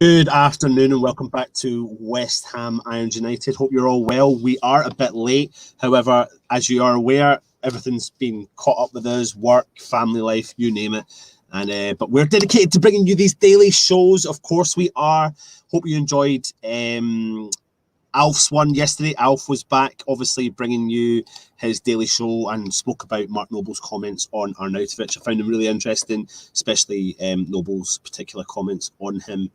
Good afternoon and welcome back to West Ham Irons United. Hope you're all well. We are a bit late. However, as you are aware, everything's been caught up with us, work, family life, you name it. But we're dedicated to bringing you these daily shows. Of course we are. Hope you enjoyed Alf's one yesterday. Alf was back, obviously bringing you his daily show and spoke about Mark Noble's comments on Arnautovic. I found them really interesting, especially Noble's particular comments on him.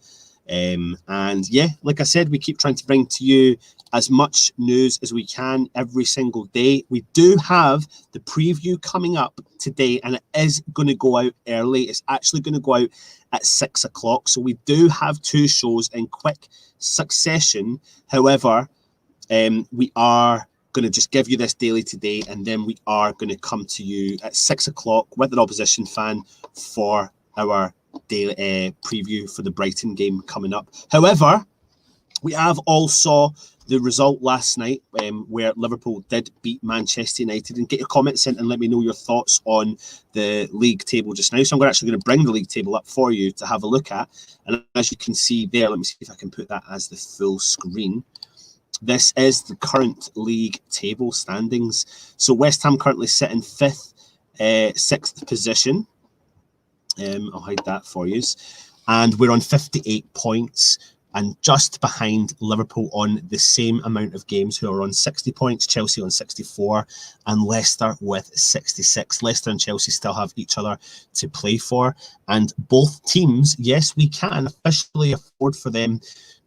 And yeah, like I said, we keep trying to bring to you as much news as we can every single day. We do have the preview coming up today, and it is going to go out early. It's actually going to go out at 6 o'clock. So we do have two shows in quick succession. However, we are going to just give you this daily today, and then we are going to come to you at 6 o'clock with an opposition fan for our daily preview for the Brighton game coming up. However, we have also the result last night where Liverpool did beat Manchester United. And get your comments in and let me know your thoughts on the league table just now. So I'm actually going to bring the league table up for you to have a look at. And as you can see there, let me see if I can put that as the full screen. This is the current league table standings. So West Ham currently sit in sixth position. I'll hide that for you. And we're on 58 points and just behind Liverpool on the same amount of games, who are on 60 points, Chelsea on 64 and Leicester with 66. Leicester and Chelsea still have each other to play for. And both teams, yes, we can officially afford for them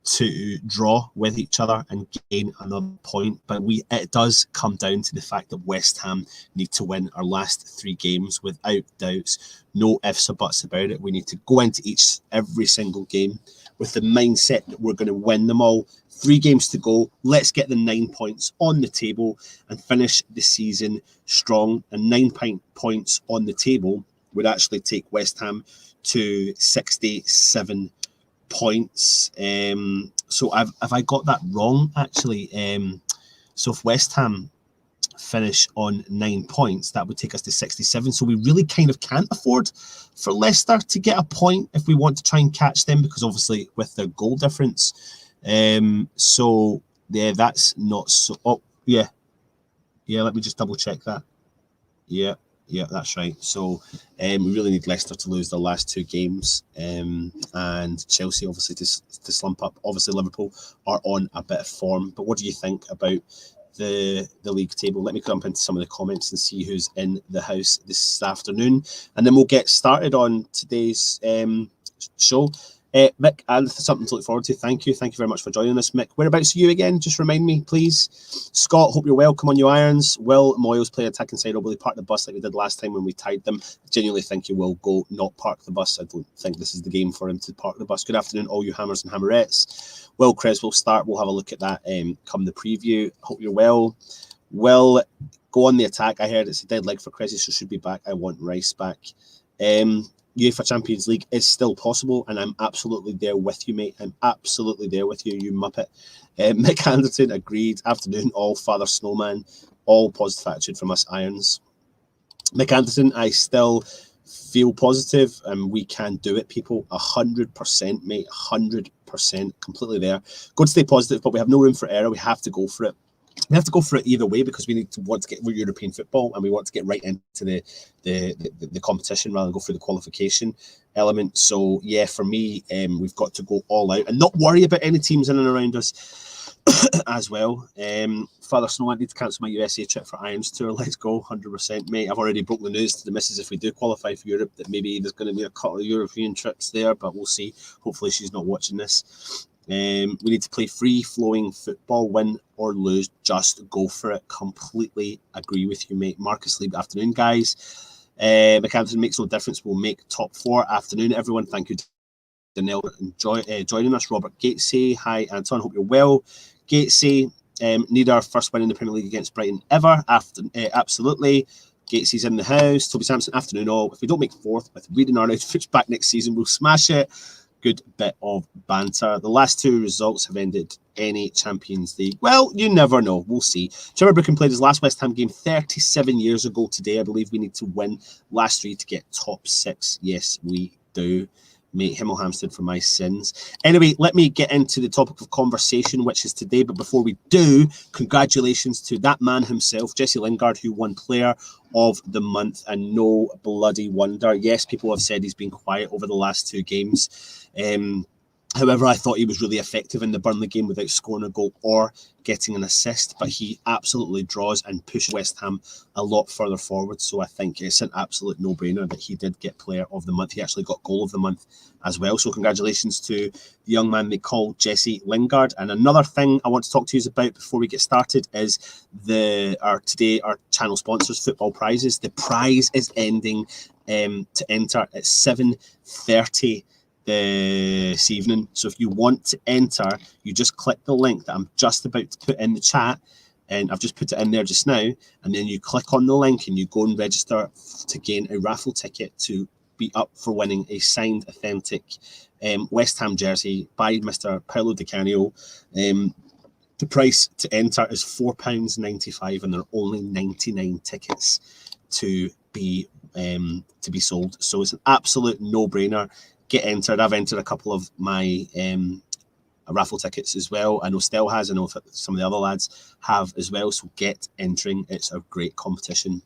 to draw with each other and gain another point, but it does come down to the fact that West Ham need to win our last three games without doubts. No ifs or buts about it. We need to go into every single game with the mindset that we're going to win them all. 3 games to go. Let's get the 9 points on the table and finish the season strong. And 9 points on the table would actually take West Ham to 67 points. So have I got that wrong actually? So if West Ham finish on 9 points, that would take us to 67. So we really kind of can't afford for Leicester to get a point if we want to try and catch them, because obviously with their goal difference. So yeah, that's not so. Oh yeah, let me just double check that. Yeah, that's right. So we really need Leicester to lose their last 2 games, and Chelsea obviously to slump up. Obviously Liverpool are on a bit of form. But what do you think about the league table? Let me jump into some of the comments and see who's in the house this afternoon, and then we'll get started on today's show. Mick, and something to look forward to. Thank you very much for joining us, Mick. Whereabouts are you again? Just remind me, please. Scott, hope you're well. Come on, you Irons. Will Moyes play attacking side, or will he park the bus like we did last time when we tied them? I genuinely think he will go not park the bus. I don't think this is the game for him to park the bus. Good afternoon, all you hammers and hammerettes. Will Creswell start. We'll have a look at that come the preview. Hope you're well. Will go on the attack. I heard it's a dead leg for Cressy, so should be back. I want Rice back. UEFA Champions League is still possible, and I'm absolutely there with you, mate. I'm absolutely there with you, you muppet. Mick Anderton agreed. Afternoon, all Father Snowman. All positive attitude from us Irons. Mick Anderton, I still feel positive, and we can do it, people. 100%, mate. 100%. Completely there. Go to stay positive, but we have no room for error. We have to go for it. We have to go for it either way, because we want to get European football, and we want to get right into the competition rather than go through the qualification element. So yeah, for me, we've got to go all out and not worry about any teams in and around us. as well. Father Snow, I need to cancel my USA trip for Irons Tour. Let's go, 100%, mate. I've already broke the news to the missus if we do qualify for Europe that maybe there's going to be a couple of European trips there, but we'll see. Hopefully she's not watching this. We need to play free-flowing football, win or lose, just go for it. Completely agree with you, mate. Marcus Lee, afternoon, guys. McAnthony, makes no difference. We'll make top 4. Afternoon, everyone. Thank you, Danielle, joining us. Robert Gatesy, hi, Anton. Hope you're well. Gatesy, need our first win in the Premier League against Brighton ever. Absolutely. Gatesy's in the house. Toby Sampson, afternoon all. If we don't make 4th with Reading Arnautovic back next season, we'll smash it. Good bit of banter. The last 2 results have ended any Champions League. Well, you never know. We'll see. Trevor Brooken played his last West Ham game 37 years ago today. I believe we need to win last 3 to get top 6. Yes, we do. Mate, Himmel Hampstead for my sins. Anyway, let me get into the topic of conversation, which is today. But before we do, congratulations to that man himself, Jesse Lingard, who won Player of the Month, and no bloody wonder. Yes, people have said he's been quiet over the last 2 games. However, I thought he was really effective in the Burnley game without scoring a goal or getting an assist, but he absolutely draws and pushes West Ham a lot further forward. So I think it's an absolute no-brainer that he did get Player of the Month. He actually got Goal of the Month as well. So congratulations to the young man they call Jesse Lingard. And another thing I want to talk to you about before we get started is our channel sponsors, Football Prizes. The prize is ending to enter at 7:30 this evening. So if you want to enter, you just click the link that I'm just about to put in the chat, and I've just put it in there just now, and then you click on the link and you go and register to gain a raffle ticket to be up for winning a signed authentic West Ham jersey by Mr. Paolo Di Canio. The price to enter is £4.95, and there are only 99 tickets to be sold. So it's an absolute no-brainer. Get entered. I've entered a couple of my raffle tickets as well. I know Stell has. I know some of the other lads have as well. So get entering. It's a great competition.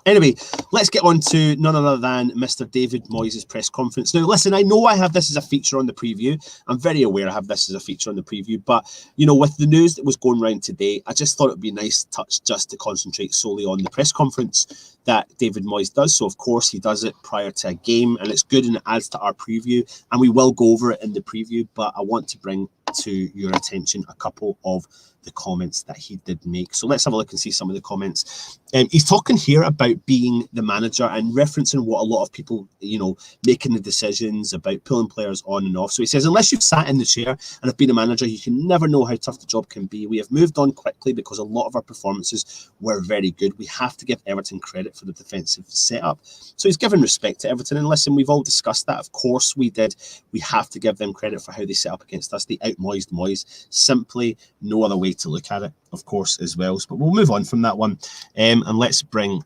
Anyway, let's get on to none other than Mr. David Moyes' press conference. Now, listen, I know I have this as a feature on the preview. I'm very aware I have this as a feature on the preview. But, you know, with the news that was going around today, I just thought it would be a nice touch just to concentrate solely on the press conference that David Moyes does. So, of course, he does it prior to a game, and it's good and it adds to our preview. And we will go over it in the preview, but I want to bring to your attention a couple of the comments that he did make. So let's have a look and see some of the comments. He's talking here about being the manager and referencing what a lot of people, you know, making the decisions about pulling players on and off. So he says, unless you've sat in the chair and have been a manager, you can never know how tough the job can be. We have moved on quickly because a lot of our performances were very good. We have to give Everton credit for the defensive setup. So he's given respect to Everton. And listen, we've all discussed that. Of course we did. We have to give them credit for how they set up against us. They out-Moyesed Moyes. Simply no other way to look at it, of course, as well. But we'll move on from that one, and let's bring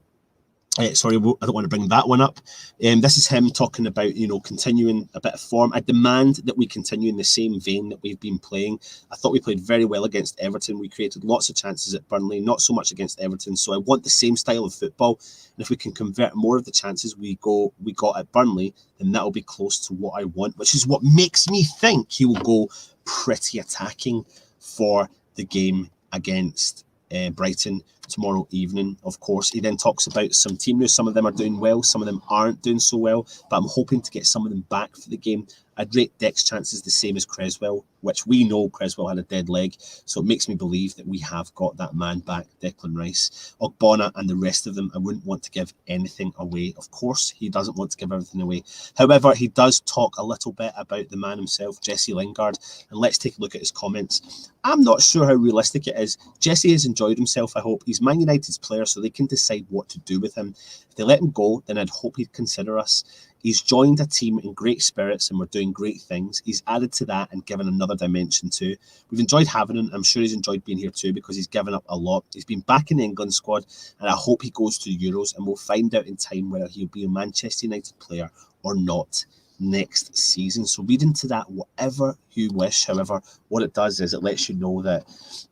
I don't want to bring that one up. This is him talking about, you know, continuing a bit of form. I demand that we continue in the same vein that we've been playing. I thought we played very well against Everton. We created lots of chances at Burnley, not so much against Everton. So I want the same style of football. And if we can convert more of the chances we got at Burnley, then that'll be close to what I want, which is what makes me think he will go pretty attacking for the game against Brighton tomorrow evening. Of course, he then talks about some team news. Some of them are doing well, some of them aren't doing so well, but I'm hoping to get some of them back for the game. I'd rate Deck's chances the same as Creswell, which we know Creswell had a dead leg, so it makes me believe that we have got that man back, Declan Rice. Ogbonna and the rest of them, I wouldn't want to give anything away. Of course, he doesn't want to give everything away. However, he does talk a little bit about the man himself, Jesse Lingard, and let's take a look at his comments. I'm not sure how realistic it is. Jesse has enjoyed himself, I hope. He's Man United's player, so they can decide what to do with him. If they let him go, then I'd hope he'd consider us. He's joined a team in great spirits and we're doing great things. He's added to that and given another dimension too. We've enjoyed having him. I'm sure he's enjoyed being here too because he's given up a lot. He's been back in the England squad and I hope he goes to the Euros, and we'll find out in time whether he'll be a Manchester United player or not next season. So read into that whatever you wish. However, what it does is it lets you know that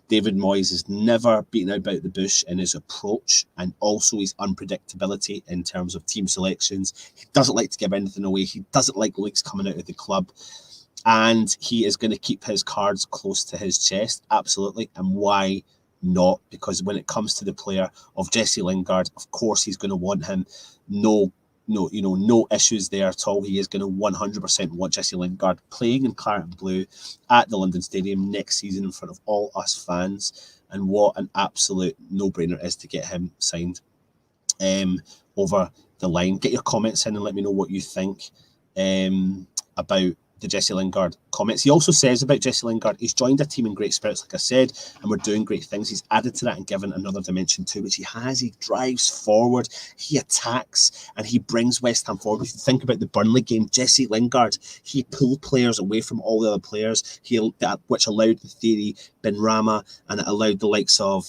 David Moyes has never beaten about the bush in his approach, and also his unpredictability in terms of team selections. He doesn't like to give anything away. He doesn't like leaks coming out of the club. and he is going to keep his cards close to his chest, absolutely. And why not? Because when it comes to the player of Jesse Lingard, of course he's going to want him. No issues there at all. He is going to 100% want Jesse Lingard playing in claret and blue at the London Stadium next season in front of all us fans. And what an absolute no-brainer it is to get him signed over the line. Get your comments in and let me know what you think about the Jesse Lingard comments. He also says about Jesse Lingard, he's joined a team in great spirits, like I said, and we're doing great things. He's added to that and given another dimension too, which he has. He drives forward, he attacks, and he brings West Ham forward. If you think about the Burnley game, Jesse Lingard, he pulled players away from all the other players, which allowed, in theory, Benrahma, and it allowed the likes of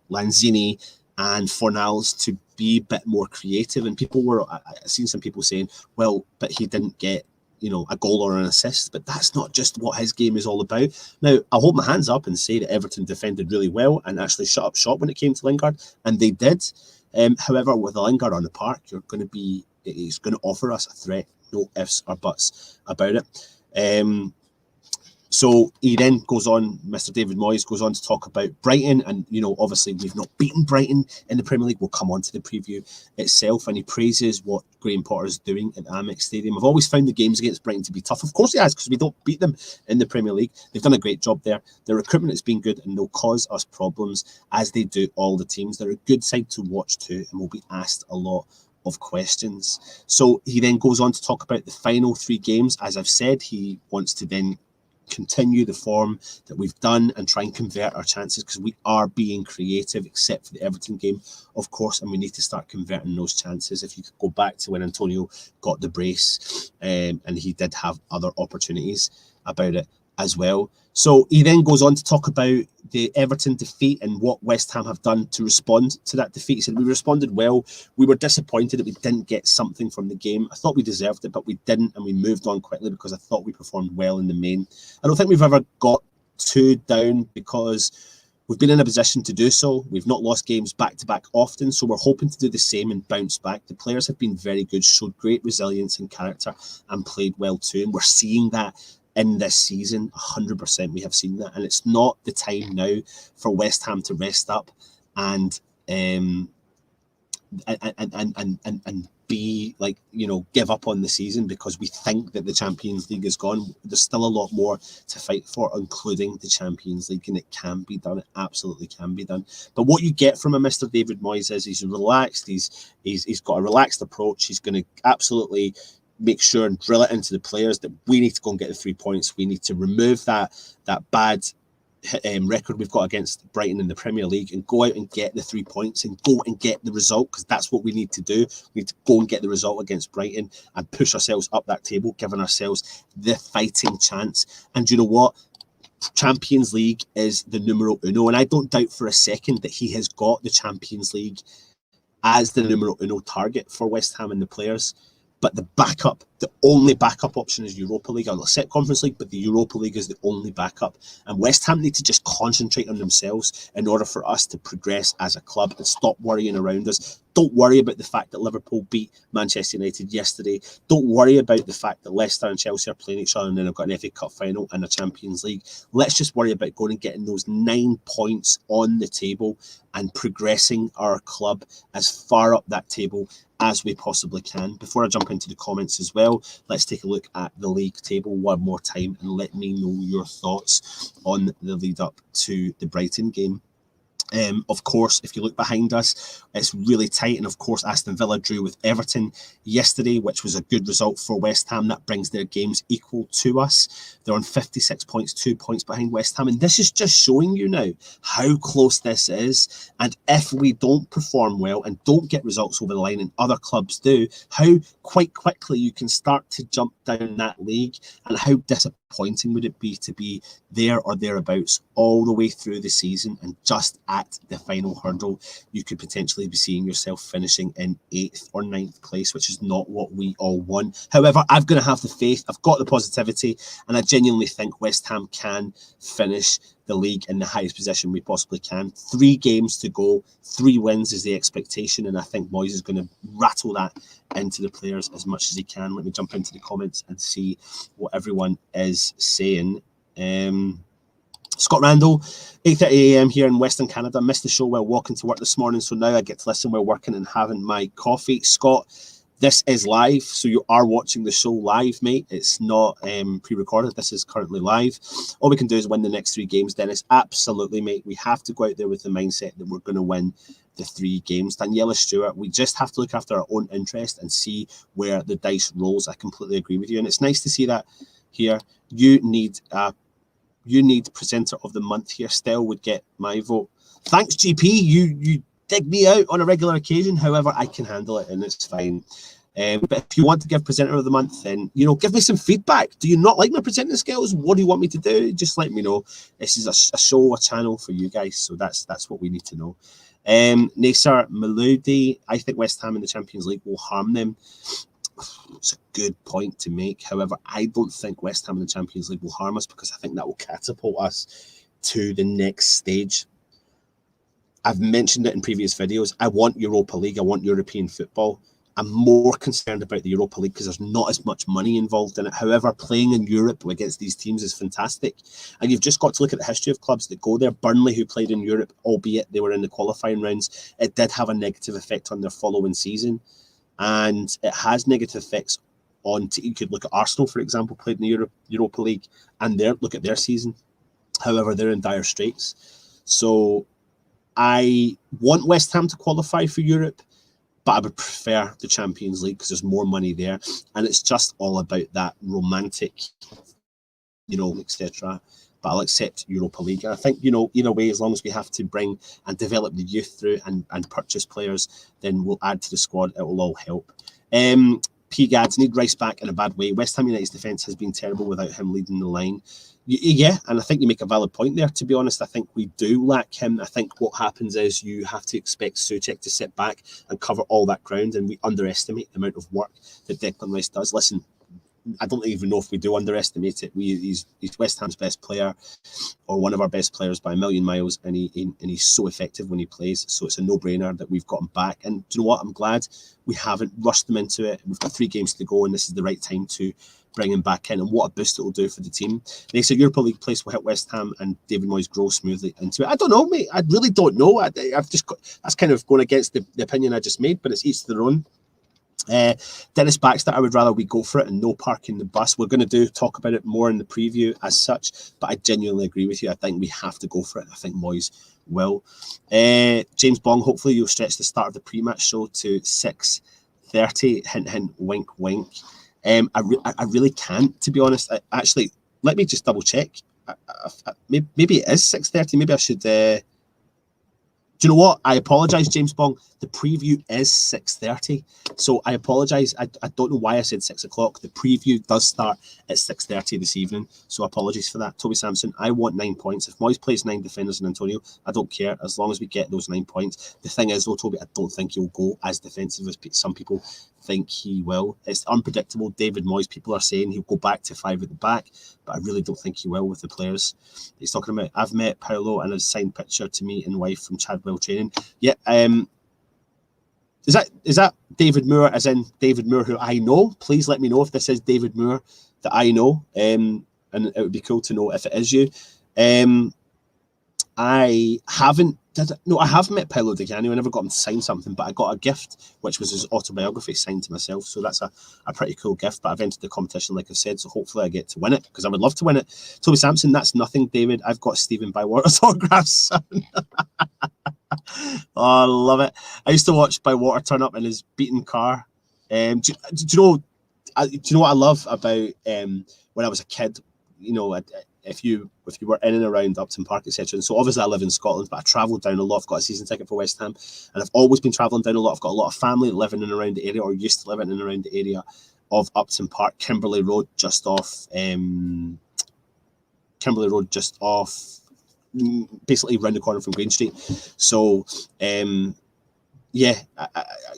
Lanzini and Fornals to be a bit more creative. And I've seen some people saying, well, but he didn't get a goal or an assist, but that's not just what his game is all about. Now, I'll hold my hands up and say that Everton defended really well and actually shut up shop when it came to Lingard, and they did. However, with Lingard on the park, he's going to offer us a threat, no ifs or buts about it. So he then goes on, Mr. David Moyes goes on to talk about Brighton, and obviously we've not beaten Brighton in the Premier League. We'll come on to the preview itself, and he praises what Graham Potter is doing at Amex Stadium. I've always found the games against Brighton to be tough. Of course he has, because we don't beat them in the Premier League. They've done a great job there. Their recruitment has been good, and they'll cause us problems, as they do all the teams. They're a good side to watch too, and will be asked a lot of questions. So he then goes on to talk about the final 3 games. As I've said, he wants to then continue the form that we've done and try and convert our chances, because we are being creative, except for the Everton game, of course, and we need to start converting those chances. If you could go back to when Antonio got the brace, and he did have other opportunities about it as well. So he then goes on to talk about the Everton defeat and what West Ham have done to respond to that defeat. He said, we responded well. We were disappointed that we didn't get something from the game. I thought we deserved it, but we didn't, and we moved on quickly because I thought we performed well in the main. I don't think we've ever got too down, because we've been in a position to do so. We've not lost games back-to-back often, so we're hoping to do the same and bounce back. The players have been very good, showed great resilience and character, and played well too, and we're seeing that in this season. 100% we have seen that, and it's not the time now for West Ham to rest up and be like, give up on the season because we think that the Champions League is gone. There's still a lot more to fight for, including the Champions League, and it can be done. It absolutely can be done. But what you get from a Mr. David Moyes is he's relaxed. He's got a relaxed approach. He's going to absolutely make sure and drill it into the players that we need to go and get the 3 points. We need to remove that bad record we've got against Brighton in the Premier League and go out and get the 3 points and go and get the result, because that's what we need to do. We need to go and get the result against Brighton and push ourselves up that table, giving ourselves the fighting chance. And you know what? Champions League is the numero uno, and I don't doubt for a second that he has got the Champions League as the numero uno target for West Ham and the players. But the only backup option is Europa League. I'll set Conference League, but the Europa League is the only backup. And West Ham need to just concentrate on themselves in order for us to progress as a club and stop worrying around us. Don't worry about the fact that Liverpool beat Manchester United yesterday. Don't worry about the fact that Leicester and Chelsea are playing each other and then have got an FA Cup final and a Champions League. Let's just worry about going and getting those 9 points on the table and progressing our club as far up that table as we possibly can. Before I jump into the comments as well, let's take a look at the league table one more time and let me know your thoughts on the lead up to the Brighton game. Of course, if you look behind us, it's really tight. And of course, Aston Villa drew with Everton yesterday, which was a good result for West Ham. That brings their games equal to us. They're on 56 points, 2 points behind West Ham. And this is just showing you now how close this is. And if we don't perform well and don't get results over the line and other clubs do, how quite quickly you can start to jump down that league, and how disappointing would it be to be there or thereabouts all the way through the season, and just at the final hurdle you could potentially be seeing yourself finishing in 8th or 9th place, which is not what we all want. However, I've got to have the faith, I've got the positivity, and I genuinely think West Ham can finish the league in the highest position we possibly can. 3 games to go, 3 wins is the expectation, and I think Moyes is going to rattle that into the players as much as he can. Let me jump into the comments and see what everyone is saying. Scott Randall, 8:30 a.m. here in Western Canada. Missed the show while walking to work this morning, so now I get to listen while working and having my coffee. Scott, this is live, so you are watching the show live, mate. It's not pre-recorded. This is currently live. All we can do is win the next 3 games, Dennis. Absolutely, mate. We have to go out there with the mindset that we're going to win the 3 games. Daniela Stewart, we just have to look after our own interest and see where the dice rolls. I completely agree with you, and it's nice to see that here. You need presenter of the month here. Stell would get my vote. Thanks, GP. You dig me out on a regular occasion. However, I can handle it and it's fine. But if you want to give presenter of the month, then, you know, give me some feedback. Do you not like my presenting skills? What do you want me to do? Just let me know. This is a show, a channel for you guys. So that's what we need to know. Nasser Melody, I think West Ham in the Champions League will harm them. It's a good point to make. However, I don't think West Ham in the Champions League will harm us, because I think that will catapult us to the next stage. I've mentioned it in previous videos. I want Europa League. I want European football. I'm more concerned about the Europa League because there's not as much money involved in it. However, playing in Europe against these teams is fantastic. And you've just got to look at the history of clubs that go there. Burnley, who played in Europe, albeit they were in the qualifying rounds, it did have a negative effect on their following season. And it has negative effects on, you could look at Arsenal, for example, played in the Europa League, and look at their season. However, they're in dire straits. So I want West Ham to qualify for Europe, but I would prefer the Champions League because there's more money there. And it's just all about that romantic, you know, etc. But I'll accept Europa League. And I think, you know, either way, as long as we have to bring and develop the youth through and purchase players, then we'll add to the squad. It will all help. P. Gads, need Rice back in a bad way. West Ham United's defence has been terrible without him leading the line. Yeah, and I think you make a valid point there. To be honest, I think we do lack him. I think what happens is you have to expect Souček to sit back and cover all that ground, and we underestimate the amount of work that Declan Rice does. Listen, I don't even know if we do underestimate it. He's West Ham's best player, or one of our best players by a million miles, and he's so effective when he plays. So it's a no-brainer that we've got him back. And do you know what? I'm glad we haven't rushed them into it. We've got 3 games to go, and this is the right time to bring him back in. And what a boost it will do for the team. They say Europa League place will hit West Ham, and David Moyes grow smoothly into it. I don't know, mate. I really don't know. I've just got, that's kind of going against the opinion I just made, but it's each to their own. Dennis Baxter, I would rather we go for it and no parking the bus. We're going to talk about it more in the preview as such, but I genuinely agree with you. I think we have to go for it. I think Moyes will. James Bong, hopefully you'll stretch the start of the pre-match show to 6:30. Hint, hint, wink, wink. I really can't, to be honest. Actually, let me just double check. Maybe it is 6:30. Maybe I should... Do you know what? I apologise, James Bong. The preview is 6:30. So I apologise. I don't know why I said 6 o'clock. The preview does start at 6:30 this evening. So apologies for that. Toby Sampson, I want 9 points. If Moyes plays 9 defenders in Antonio, I don't care, as long as we get those 9 points. The thing is, though, Toby, I don't think he'll go as defensive as some people think he will. It's unpredictable. David Moyes, people are saying he'll go back to 5 at the back, but I really don't think he will with the players he's talking about. I've met Paolo and a signed picture to me and wife from Chadwell Training. Yeah, is that David Moore, as in David Moore who I know? Please let me know if this is David Moore that I know, and it would be cool to know if it is you. I haven't. I have met Paolo Di Canio. I never got him to sign something, but I got a gift, which was his autobiography signed to myself. So that's a pretty cool gift. But I've entered the competition, like I said, so hopefully I get to win it, because I would love to win it. Toby Sampson, that's nothing, David. I've got Stephen Bywater's autograph, son. Oh, I love it. I used to watch Bywater turn up in his beaten car. Do you know what I love about when I was a kid? You know, if you were in and around Upton Park, etc. And so obviously I live in Scotland, but I travelled down a lot. I've got a season ticket for West Ham, and I've always been travelling down a lot. I've got a lot of family living in and around the area, or used to live in and around the area of Upton Park, Kimberley Road, just off, basically round the corner from Green Street. So yeah,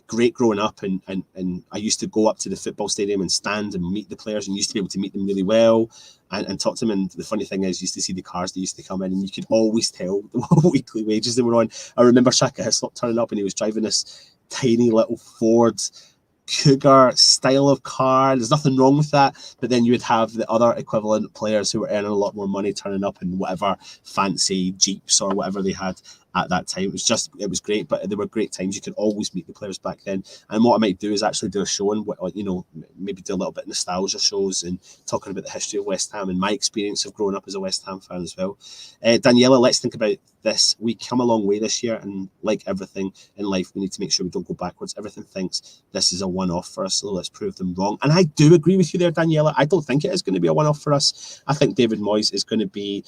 great growing up, and I used to go up to the football stadium and stand and meet the players, and used to be able to meet them really well and talk to them. And the funny thing is, you used to see the cars that used to come in, and you could always tell the weekly wages they were on. I remember Shaka Hislop turning up, and he was driving this tiny little Ford Cougar style of car. There's nothing wrong with that, but then you would have the other equivalent players who were earning a lot more money turning up in whatever fancy Jeeps or whatever they had at that time. It was great, but there were great times. You could always meet the players back then. And what I might do is actually do a show and, you know, maybe do a little bit of nostalgia shows and talking about the history of West Ham and my experience of growing up as a West Ham fan as well. Daniela, let's think about this. We come a long way this year, and like everything in life, we need to make sure we don't go backwards. Everything thinks this is a one-off for us, so let's prove them wrong. And I do agree with you there, Daniela. I don't think it is going to be a one-off for us. I think David Moyes is going to be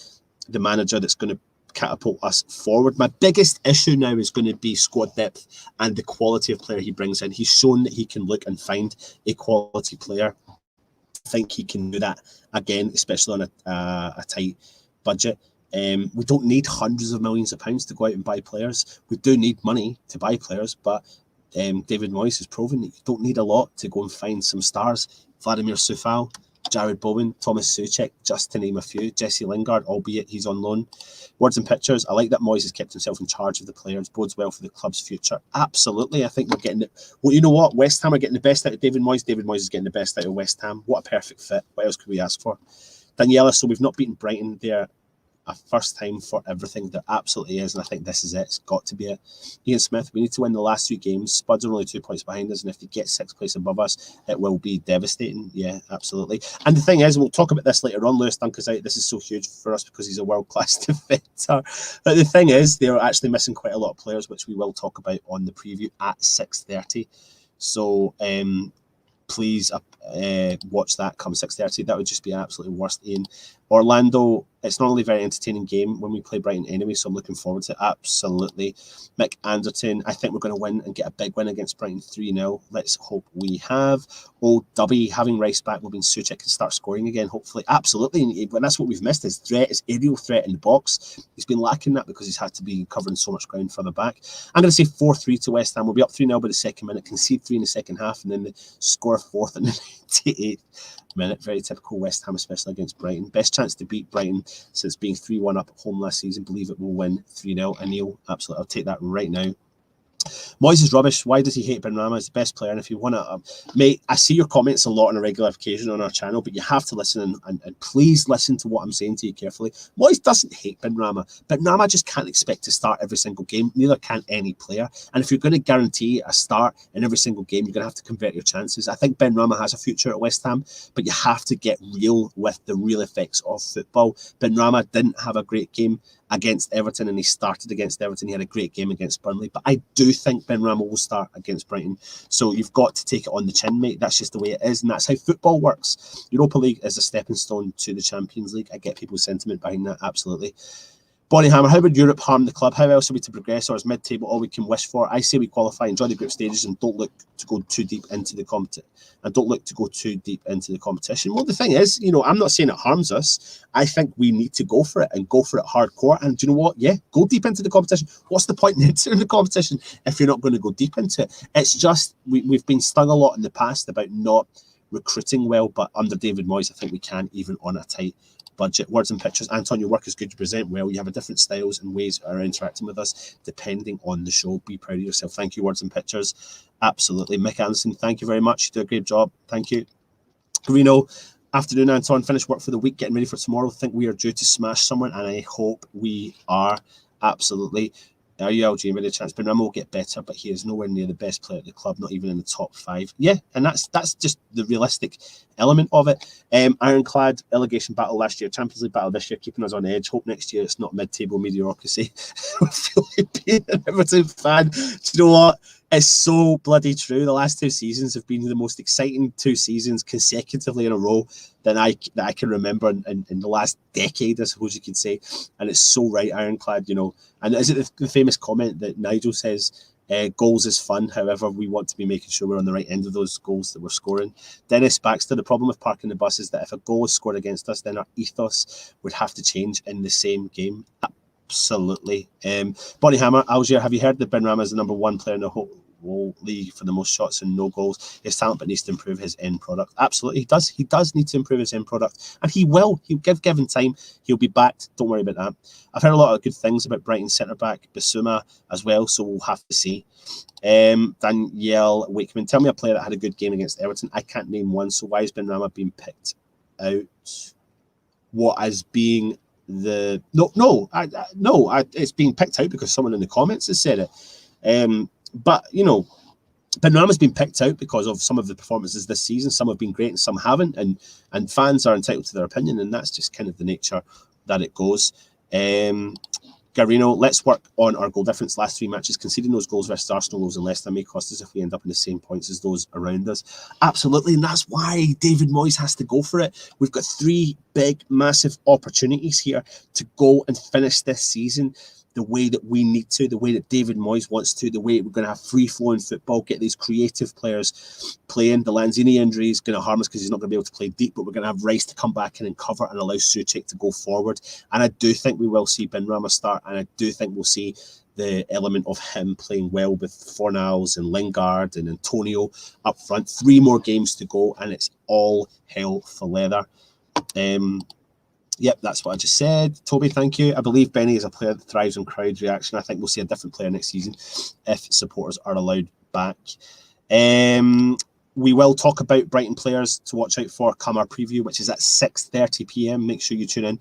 the manager that's going to catapult us forward. My biggest issue now is going to be squad depth and the quality of player he brings in. He's shown that he can look and find a quality player. I think he can do that again, especially on a tight budget. We don't need hundreds of millions of pounds to go out and buy players. We do need money to buy players, but David Moyes has proven that you don't need a lot to go and find some stars. Vladimir Sufal, Jared Bowen, Thomas Souček, just to name a few. Jesse Lingard, albeit he's on loan. Words and pictures. I like that Moyes has kept himself in charge of the players. Bodes well for the club's future. Absolutely. I think we're getting it. Well, you know what? West Ham are getting the best out of David Moyes. David Moyes is getting the best out of West Ham. What a perfect fit. What else could we ask for? Daniela, so we've not beaten Brighton there. A first time for everything. There absolutely is, and I think this is it. It's got to be it. Ian Smith, we need to win the last 3 games. Spuds are only 2 points behind us, and if they get 6th place above us, it will be devastating. Yeah, absolutely. And the thing is, we'll talk about this later on. Lewis Dunk is out. This is so huge for us because he's a world-class defender. But the thing is, they're actually missing quite a lot of players, which we will talk about on the preview at 6:30. So please watch that come 6:30. That would just be absolutely worst, Ian. Orlando, it's normally a very entertaining game when we play Brighton anyway, so I'm looking forward to it. Absolutely. Mick Anderton, I think we're going to win and get a big win against Brighton 3-0. Let's hope we have. Old Dubby, having Rice back will mean Souček can start scoring again, hopefully. Absolutely. And that's what we've missed, his threat, his aerial threat in the box. He's been lacking that because he's had to be covering so much ground further back. I'm going to say 4-3 to West Ham. We'll be up 3-0 by the second minute, concede 3 in the second half, and then they score a 4th in the 98th minute. Very typical West Ham, especially against Brighton. Best chance to beat Brighton since being 3-1 up at home last season. Believe it will win 3-0. Anil, absolutely. I'll take that right now. Moyes is rubbish. Why does he hate Benrahma? He's the best player. And if you want to, mate, I see your comments a lot on a regular occasion on our channel, but you have to listen and please listen to what I'm saying to you carefully. Moyes doesn't hate Benrahma. Benrahma just can't expect to start every single game. Neither can any player. And if you're going to guarantee a start in every single game, you're going to have to convert your chances. I think Benrahma has a future at West Ham, but you have to get real with the real effects of football. Benrahma didn't have a great game against Everton, and he started against Everton. He had a great game against Burnley, but I do think Benrahma will start against Brighton. So you've got to take it on the chin, mate. That's just the way it is, and that's how football works. Europa League is a stepping stone to the Champions League. I get people's sentiment behind that, absolutely. Bonnie Hammer, how would Europe harm the club? How else are we to progress, or is mid-table all we can wish for? I say we qualify, enjoy the group stages, and don't look to go too deep into the competition. Well, the thing is, you know, I'm not saying it harms us. I think we need to go for it and go for it hardcore. And do you know what? Yeah, go deep into the competition. What's the point in entering the competition if you're not going to go deep into it? It's just we've been stung a lot in the past about not recruiting well, but under David Moyes, I think we can, even on a tight budget. Words and pictures. Anton, your work is good. You present well. You have a different styles and ways are interacting with us depending on the show. Be proud of yourself. Thank you, Words and Pictures. Absolutely. Mick Anderson, thank you very much. You do a great job. Thank you. Reno, afternoon, Anton. Finished work for the week, getting ready for tomorrow. Think we are due to smash someone, and I hope we are. Absolutely. Are you LG? Maybe a chance. Benrahma will get better, but he is nowhere near the best player at the club, not even in the top 5. Yeah, and that's just the realistic element of it. Ironclad relegation battle last year, Champions League battle this year, keeping us on edge. Hope next year it's not mid-table mediocrity. I feel like being an Everton fan. Do you know what? It's so bloody true. The last 2 seasons have been the most exciting 2 seasons consecutively in a row that I can remember in the last decade, I suppose you could say. And it's so right, Ironclad, you know. And is it the famous comment that Nigel says, goals is fun, however, we want to be making sure we're on the right end of those goals that we're scoring. Dennis Baxter, the problem with parking the bus is that if a goal is scored against us, then our ethos would have to change in the same game. Absolutely. Bonnie Hammer, Algier, have you heard that Benrahma is the number one player in the whole league for the most shots and no goals? His talent, but needs to improve his end product. Absolutely, he does. He does need to improve his end product, and he will. He'll given time. He'll be back. Don't worry about that. I've heard a lot of good things about Brighton centre back Bissouma as well, so we'll have to see. Danielle Wakeman, tell me a player that had a good game against Everton. I can't name one. So why has Benrahma being picked out? What as being the it's being picked out because someone in the comments has said it. But you know, Benrahma's been picked out because of some of the performances this season. Some have been great and some haven't, and fans are entitled to their opinion, and that's just kind of the nature that it goes. Garino, let's work on our goal difference. Last 3 matches, conceding those goals versus Arsenal, Wolves and Leicester may cost us if we end up in the same points as those around us. Absolutely, and that's why David Moyes has to go for it. We've got 3 big, massive opportunities here to go and finish this season the way that we need to, the way that David Moyes wants to, the way we're going to have free-flowing football, get these creative players playing. The Lanzini injury is going to harm us because he's not going to be able to play deep, but we're going to have Rice to come back in and cover and allow Souček to go forward. And I do think we will see Benrahma start, and I do think we'll see the element of him playing well with Fornals and Lingard and Antonio up front. 3 more games to go, and it's all hell for leather. Yep, that's what I just said. Toby, thank you. I believe Benny is a player that thrives on crowd reaction. I think we'll see a different player next season if supporters are allowed back. We will talk about Brighton players to watch out for come our preview, which is at 6:30 p.m. Make sure you tune in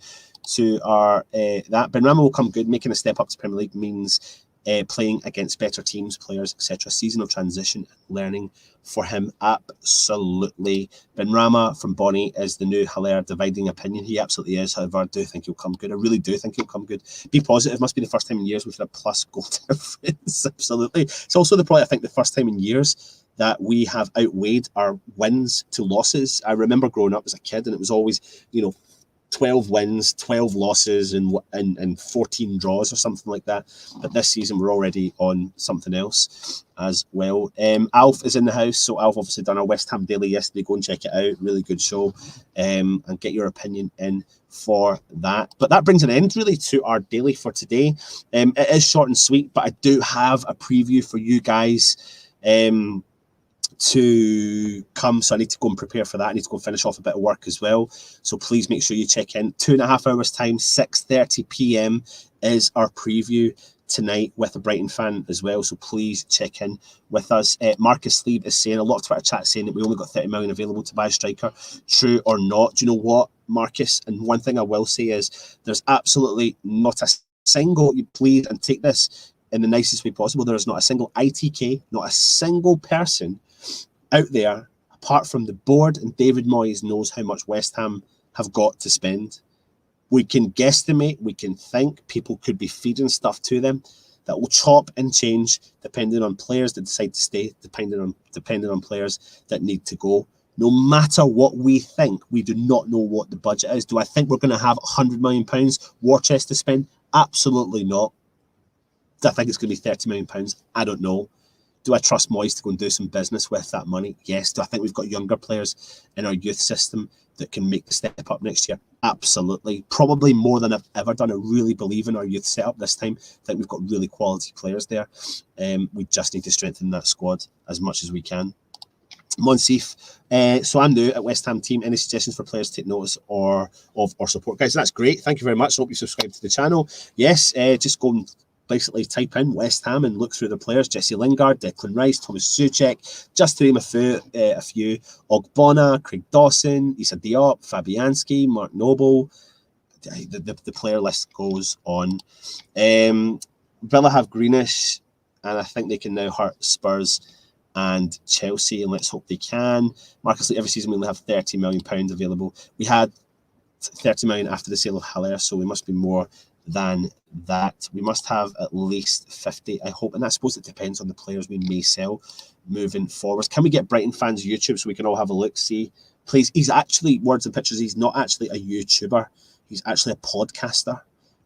to our that. Benrahma will come good. Making a step up to Premier League means playing against better teams, players, etc. Seasonal transition, learning for him. Absolutely. Benrahma from Bonnie is the new Haller dividing opinion. He absolutely is. However, I do think he'll come good. I really do think he'll come good. Be positive. Must be the first time in years we've had a plus goal difference. Absolutely. It's also probably, I think, the first time in years that we have outweighed our wins to losses. I remember growing up as a kid, and it was always, 12 wins, 12 losses, and 14 draws or something like that. But this season, we're already on something else as well. Alf is in the house. So Alf obviously done our West Ham Daily yesterday. Go and check it out. Really good show. And get your opinion in for that. But that brings an end really to our daily for today. It is short and sweet, but I do have a preview for you guys to come, so I need to go and prepare for that. I need to go and finish off a bit of work as well, so please make sure you check in. 2.5 hours time, 6:30 p.m. is our preview tonight with a Brighton fan as well, so please check in with us. Marcus Sleeve is saying, a lot of Twitter chat saying that we only got 30 million available to buy a striker. True or not? Do you know what, Marcus? And one thing I will say is there's absolutely not a single, you please, and take this in the nicest way possible, there is not a single ITK, not a single person out there, apart from the board and David Moyes, knows how much West Ham have got to spend. We can guesstimate, we can think people could be feeding stuff to them that will chop and change depending on players that decide to stay, depending on players that need to go. No matter what we think, we do not know what the budget is. Do I think we're going to have £100 million war chest to spend? Absolutely not. Do I think it's going to be £30 million? I don't know. Do I trust Moyes to go and do some business with that money? Yes. Do I think we've got younger players in our youth system that can make the step up next year? Absolutely. Probably more than I've ever done. I really believe in our youth setup this time. I think we've got really quality players there. We just need to strengthen that squad as much as we can. Monsif, so I'm new at West Ham team. Any suggestions for players to take notice or support? Guys, that's great. Thank you very much. I hope you subscribe to the channel. Yes, just go and basically type in West Ham and look through the players. Jesse Lingard, Declan Rice, Thomas Souček, just to name a few. Ogbonna, Craig Dawson, Issa Diop, Fabianski, Mark Noble. The player list goes on. Villa have Greenish, and I think they can now hurt Spurs and Chelsea, and let's hope they can. Marcus, every season we only have £30 million available. We had 30 million after the sale of Haller, so we must be more than that. We must have at least 50, I hope, and I suppose it depends on the players we may sell moving forwards. Can we get Brighton fans YouTube so we can all have a look? See, please. He's actually, words and pictures, he's not actually a YouTuber, he's actually a podcaster,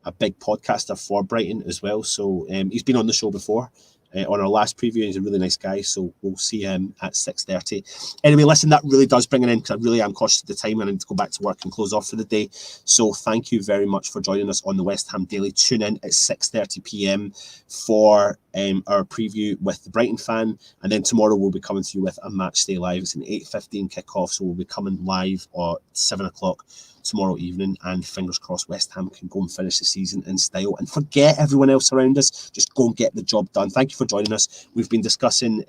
a big podcaster for Brighton as well. So he's been on the show before, on our last preview. He's a really nice guy, so we'll see him at 6:30. Anyway, listen, that really does bring it in, because I really am cautious of the time and I need to go back to work and close off for the day. So thank you very much for joining us on the West Ham Daily. Tune in at 6:30 p.m. for our preview with the Brighton fan, and then tomorrow we'll be coming to you with a match day live. It's an 8:15 kickoff, so we'll be coming live at 7 o'clock tomorrow evening, and fingers crossed West Ham can go and finish the season in style and forget everyone else around us. Just go and get the job done. Thank you for joining us. We've been discussing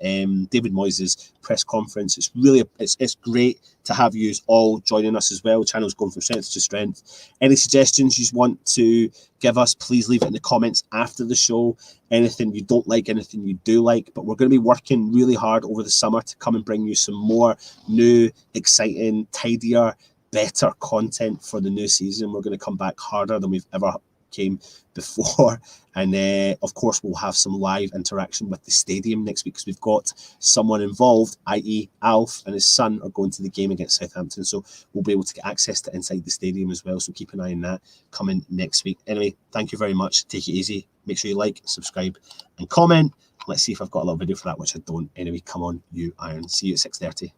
David Moyes' press conference. It's really it's great to have you all joining us as well. The channel's going from strength to strength. Any suggestions you want to give us, please leave it in the comments after the show. Anything you don't like, anything you do like. But we're going to be working really hard over the summer to come and bring you some more new, exciting, tidier, better content for the new season. We're going to come back harder than we've ever came before, and of course we'll have some live interaction with the stadium next week, because we've got someone involved, i.e. Alf and his son are going to the game against Southampton, so we'll be able to get access to inside the stadium as well, so keep an eye on that coming next week. Anyway, thank you very much. Take it easy. Make sure you like, subscribe and comment. Let's see if I've got a little video for that, which I don't. Anyway, come on, you Iron. See you at 6:30.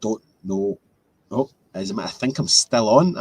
Don't know. Oh, I think I'm still on.